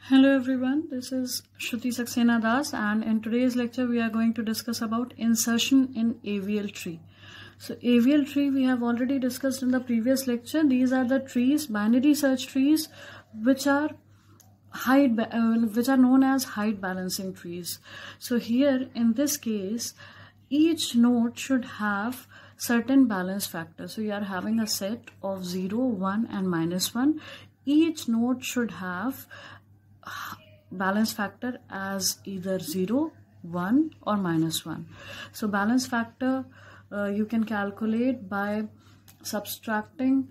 Hello everyone, this is Shruti Saxena Das, and in today's lecture we are going to discuss about insertion in AVL tree. So AVL tree we have already discussed in the previous lecture. These are the trees, binary search trees, which are known as height balancing trees. So here in this case, each node should have certain balance factors. So you are having a set of 0, 1 and -1. Each node should have balance factor as either 0, 1 or -1. So balance factor you can calculate by subtracting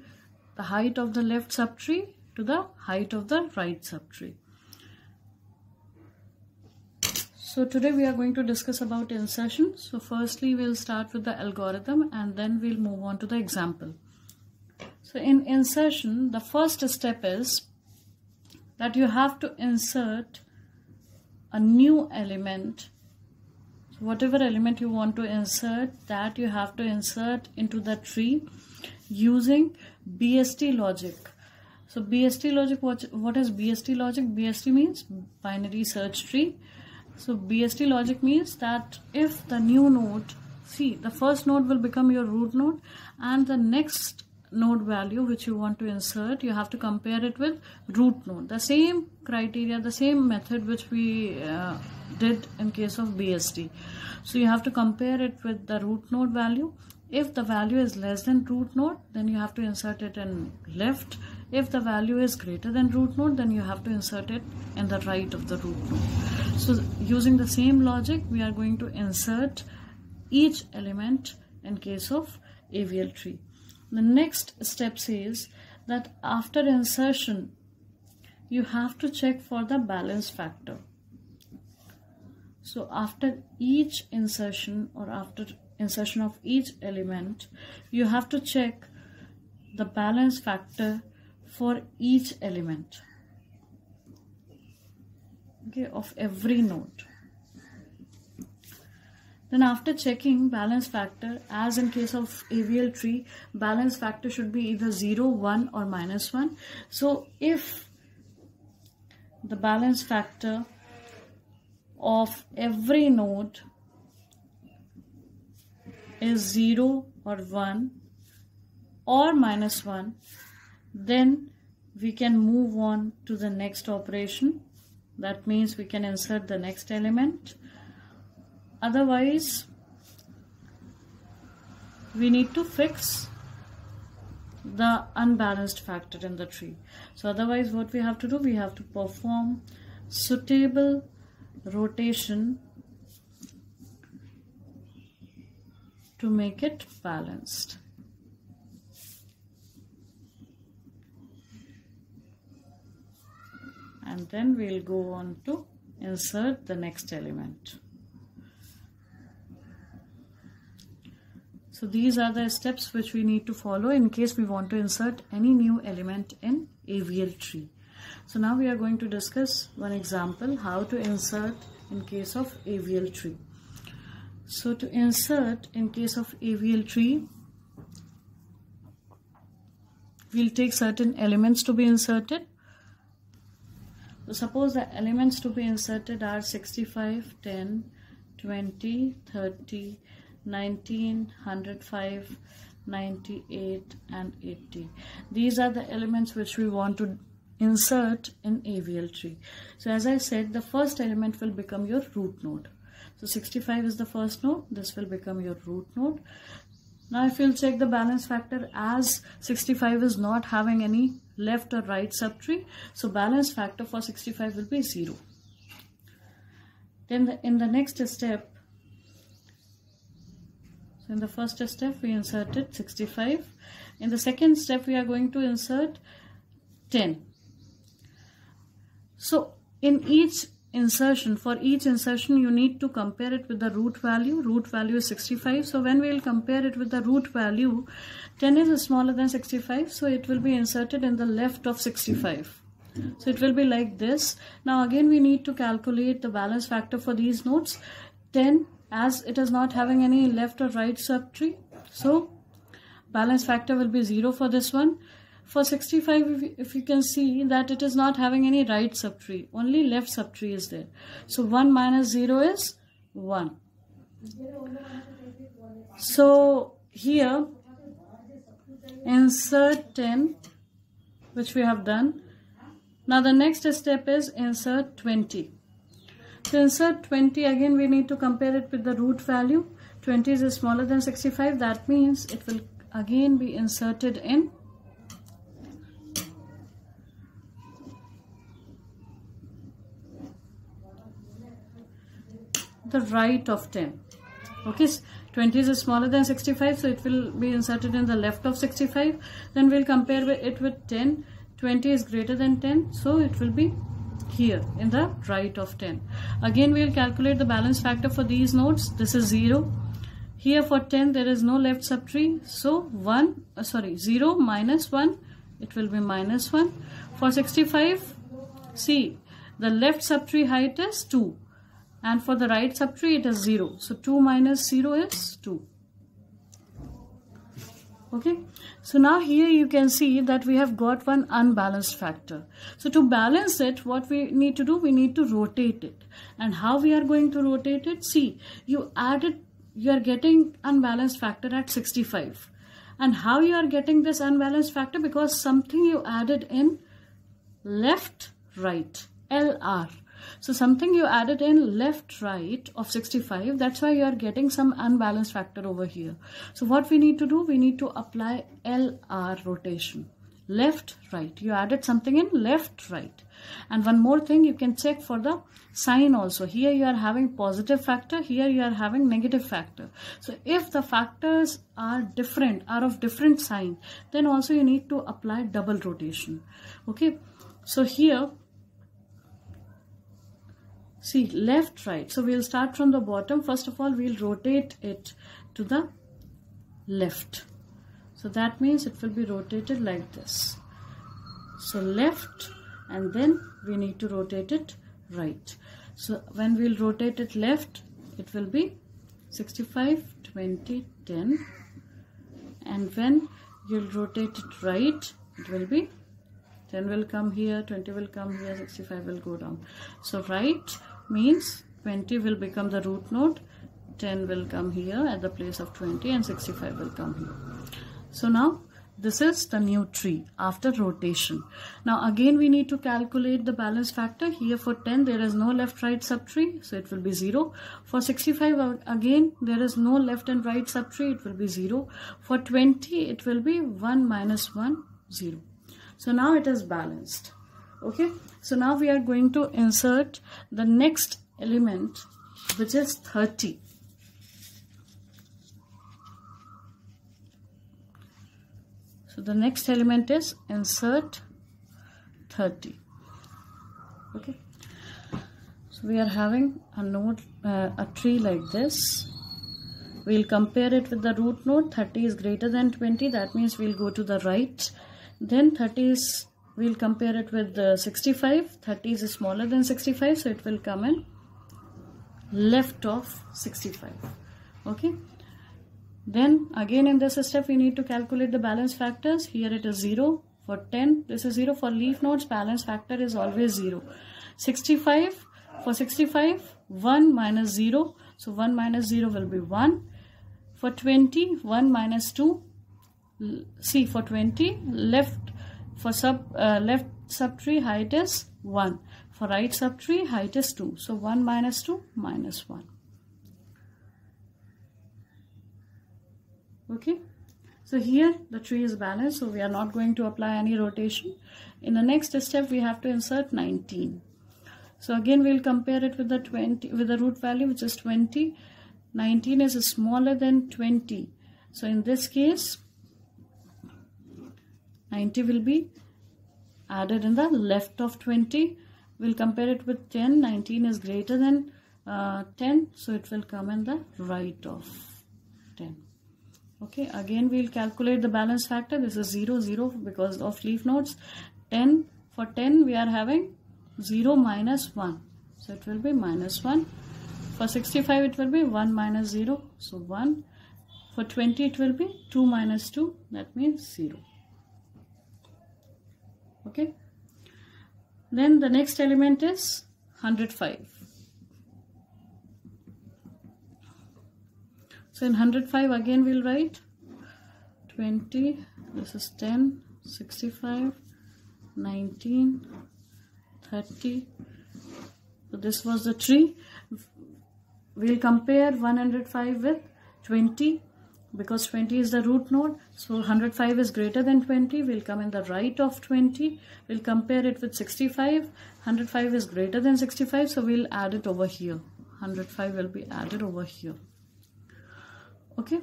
the height of the left subtree to the height of the right subtree. So today we are going to discuss about insertion. So firstly we'll start with the algorithm and then we'll move on to the example. So in insertion, the first step is that you have to insert a new element. So whatever element you want to insert, that you have to insert into the tree using BST logic. So BST logic, what is BST logic? BST means binary search tree. So BST logic means that if the new node, see, the first node will become your root node, and the next node value which you want to insert, you have to compare it with root node. The same criteria, the same method which we did in case of BST. So you have to compare it with the root node value. If the value is less than root node, then you have to insert it in left. If the value is greater than root node, then you have to insert it in the right of the root node. So using the same logic, we are going to insert each element in case of AVL tree. The next step says that after insertion, you have to check for the balance factor. So after each insertion or after insertion of each element, you have to check the balance factor for each element, okay, of every node. Then after checking balance factor, as in case of AVL tree, balance factor should be either 0, 1 or -1. So if the balance factor of every node is 0 or 1 or -1, then we can move on to the next operation. That means we can insert the next element. Otherwise, we need to fix the unbalanced factor in the tree. So otherwise what we have to do, we have to perform suitable rotation to make it balanced. And then we'll go on to insert the next element. So these are the steps which we need to follow in case we want to insert any new element in AVL tree. So now we are going to discuss one example how to insert in case of AVL tree. So to insert in case of AVL tree, we'll take certain elements to be inserted. So suppose the elements to be inserted are 65, 10, 20, 30, 19, 105, 98 and 80. These are the elements which we want to insert in AVL tree. So as I said, the first element will become your root node. So 65 is the first node, this will become your root node. Now if you'll check the balance factor, as 65 is not having any left or right subtree, so balance factor for 65 will be 0. Then in the next step, so in the first step we inserted 65. In the second step we are going to insert 10. So in each insertion, for each insertion you need to compare it with the root value. Root value is 65. So when we will compare it with the root value, 10 is smaller than 65. So it will be inserted in the left of 65. So it will be like this. Now again we need to calculate the balance factor for these nodes. 10, as it is not having any left or right subtree, so balance factor will be 0 for this one. for 65, if you can see that it is not having any right subtree, only left subtree is there. So 1 minus 0 is 1. So here insert 10, which we have done. Now the next step is insert 20. To insert 20, again we need to compare it with the root value. 20 is smaller than 65. That means it will again be inserted in the right of 10. Okay, 20 is smaller than 65, so it will be inserted in the left of 65. Then we'll compare it with 10. 20 is greater than 10, so it will be here in the right of 10. Again we'll calculate the balance factor for these nodes. This is 0. Here for 10 there is no left subtree, so 0 minus 1, it will be minus 1. For 65, see, the left subtree height is 2. And for the right subtree it is 0. So 2 minus 0 is 2. Okay. So now here you can see that we have got one unbalanced factor. So to balance it, what we need to do, we need to rotate it. And how we are going to rotate it? See, you are getting unbalanced factor at 65. And how you are getting this unbalanced factor? Because something you added in left, right, LR. So something you added in left, right of 65, that's why you are getting some unbalanced factor over here. So what we need to do, we need to apply LR rotation. Left, right. You added something in left, right. And one more thing, you can check for the sign also. Here you are having positive factor, here you are having negative factor. So if the factors are different, are of different sign, then also you need to apply double rotation. Okay. So here, see, left, right. So we'll start from the bottom. First of all, we'll rotate it to the left. So that means it will be rotated like this. So left, and then we need to rotate it right. So when we'll rotate it left, it will be 65, 20, 10. And when you'll rotate it right, it will be 10 will come here, 20 will come here, 65 will go down. So right means 20 will become the root node, 10 will come here at the place of 20, and 65 will come here. So now this is the new tree after rotation. Now again we need to calculate the balance factor. Here for 10 there is no left right subtree, so it will be 0. For 65 again there is no left and right subtree, it will be 0. For 20 it will be 1 minus 1, 0. So now it is balanced. Okay, so now we are going to insert the next element, which is 30. So the next element is insert 30. Okay, so we are having a node, a tree like this. We'll compare it with the root node. 30 is greater than 20, that means we'll go to the right. Then 30 is, we'll compare it with 65. 30 is smaller than 65, so it will come in left of 65. Okay. Then again in this step we need to calculate the balance factors. Here it is 0. For 10 this is 0. For leaf nodes balance factor is always 0. 65, for 65 1 minus 0. So 1 minus 0 will be 1. For 20 1 minus 2. See, for 20 left subtree height is 1. For right subtree height is 2. So 1 minus 2 minus 1. Okay, so here the tree is balanced, so we are not going to apply any rotation. In the next step we have to insert 19. So again we'll compare it with the 20, with the root value, which is 20. 19 is smaller than 20, so in this case 90 will be added in the left of 20. We'll compare it with 10. 19 is greater than 10, so it will come in the right of 10. Okay, again we'll calculate the balance factor. This is 0, 0 because of leaf nodes. 10, for 10 we are having 0 minus 1, so it will be minus 1. For 65 it will be 1 minus 0, so 1. For 20 it will be 2 minus 2, that means 0. Okay. Then the next element is 105. So in 105 again we'll write 20, this is 10, 65, 19, 30. So this was the tree. We'll compare 105 with 20 because 20 is the root node. So 105 is greater than 20. We'll come in the right of 20. We'll compare it with 65. 105 is greater than 65. So we'll add it over here. 105 will be added over here. Okay.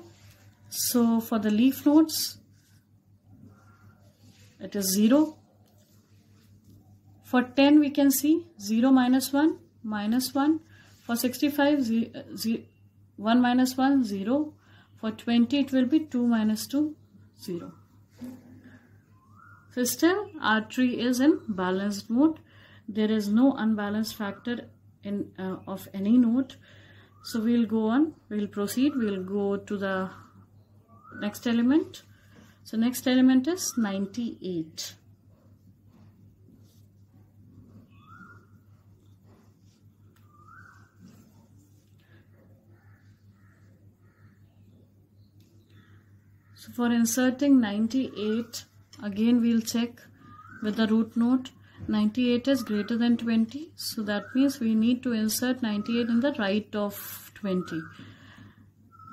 So for the leaf nodes, it is 0. For 10 we can see 0 minus 1 minus 1. For 65 1 minus 1 0. For 20 it will be 2 minus 2 0. So still our tree is in balanced mode. There is no unbalanced factor in of any node. So we'll go on, we'll proceed, we'll go to the next element. So next element is 98. So for inserting 98, again we'll check with the root node. 98 is greater than 20, so that means we need to insert 98 in the right of 20.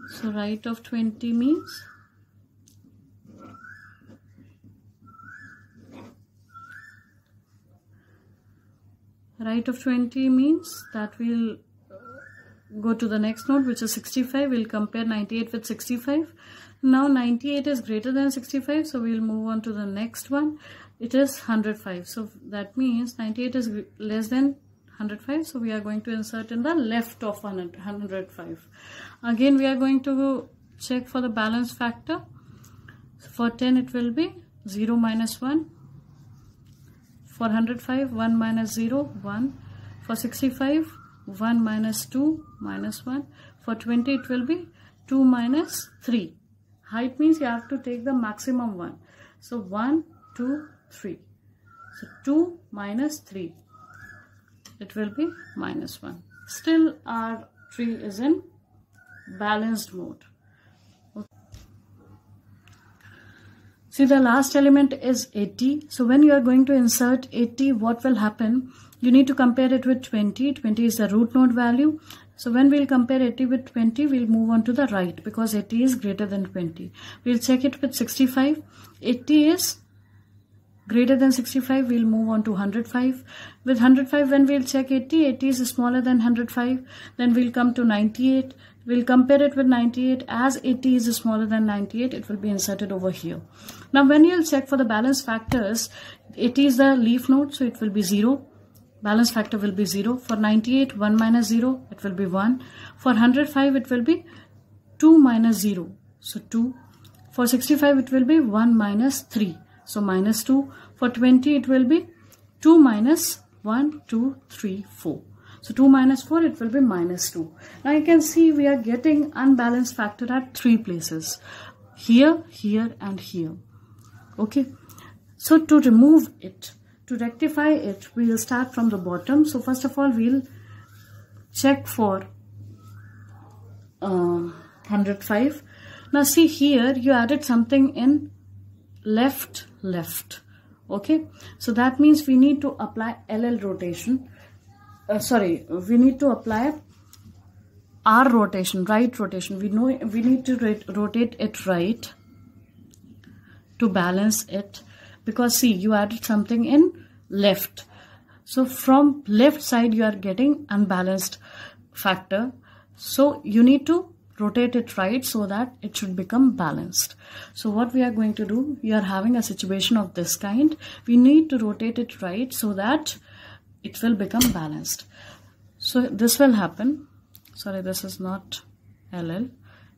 So right of 20 means that we'll go to the next node, which is 65. We'll compare 98 with 65. Now 98 is greater than 65, so we'll move on to the next one. It is 105. So that means 98 is less than 105. So we are going to insert in the left of 105. Again, we are going to check for the balance factor. So for 10, it will be 0 minus 1. For 105, 1 minus 0, 1. For 65, 1 minus 2, minus 1. For 20, it will be 2 minus 3. Height means you have to take the maximum one. So 1, 2, 3. So 2 minus 3. It will be minus 1. Still our tree is in balanced mode. Okay. See, the last element is 80. So when you are going to insert 80, what will happen? You need to compare it with 20. 20 is the root node value. So when we'll compare 80 with 20, we'll move on to the right because 80 is greater than 20. We'll check it with 65. 80 is greater than 65. We'll move on to 105. With 105, when we'll check 80, 80 is smaller than 105. Then we'll come to 98. We'll compare it with 98. As 80 is smaller than 98, it will be inserted over here. Now when you'll check for the balance factors, 80 is the leaf node, so it will be 0. Balance factor will be 0. For 98, 1 minus 0, it will be 1. For 105, it will be 2 minus 0, so 2. For 65, it will be 1 minus 3, so minus 2. For 20, it will be 2 minus 1, 2, 3, 4. So 2 minus 4, it will be minus 2. Now you can see we are getting unbalanced factor at 3 places. Here, here and here. Okay. So to remove it, to rectify it, we will start from the bottom. So first of all, we'll check for 105. Now see here, you added something in left. Okay. So that means we need to apply LL rotation. We need to apply R rotation, right rotation. We know we need to rotate it right to balance it. Because see, you added something in left. So from left side, you are getting unbalanced factor. So you need to rotate it right so that it should become balanced. So what we are going to do, we are having a situation of this kind. We need to rotate it right so that it will become balanced. So this will happen. Sorry, this is not LL.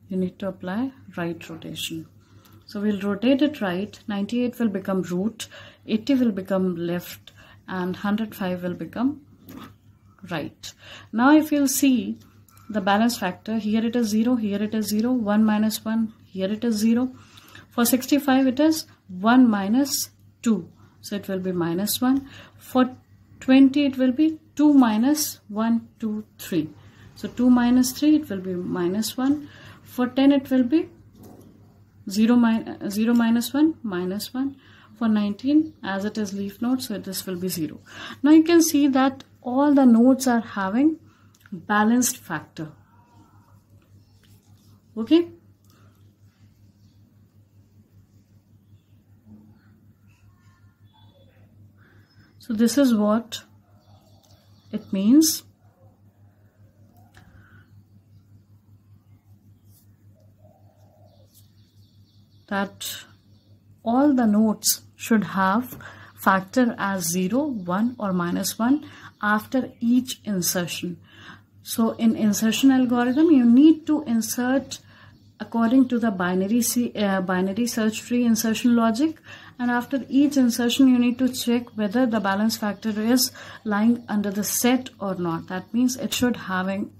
You need to apply right rotation. So we'll rotate it right. 98 will become root, 80 will become left, and 105 will become right. Now if you'll see the balance factor, here it is 0, here it is 0, 1 minus 1, here it is 0. For 65 it is 1 minus 2, so it will be minus 1. For 20 it will be 2 minus 1, 2, 3. So 2 minus 3 it will be minus 1. For 10 it will be 0 minus 1 minus 1. For 19, as it is leaf node, so this will be 0. Now you can see that all the nodes are having balanced factor. Okay. So this is what it means. That all the nodes should have factor as 0, 1 or minus 1 after each insertion. So in insertion algorithm, you need to insert according to the binary search tree insertion logic, and after each insertion you need to check whether the balance factor is lying under the set or not. That means it should having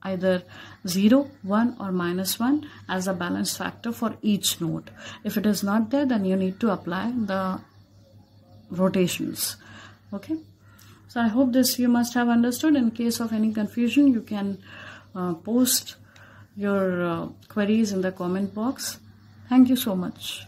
either 0, 1 or minus 1 as a balance factor for each node. If it is not there, then you need to apply the rotations. Okay, so I hope this you must have understood. In case of any confusion, you can post your queries in the comment box. Thank you so much.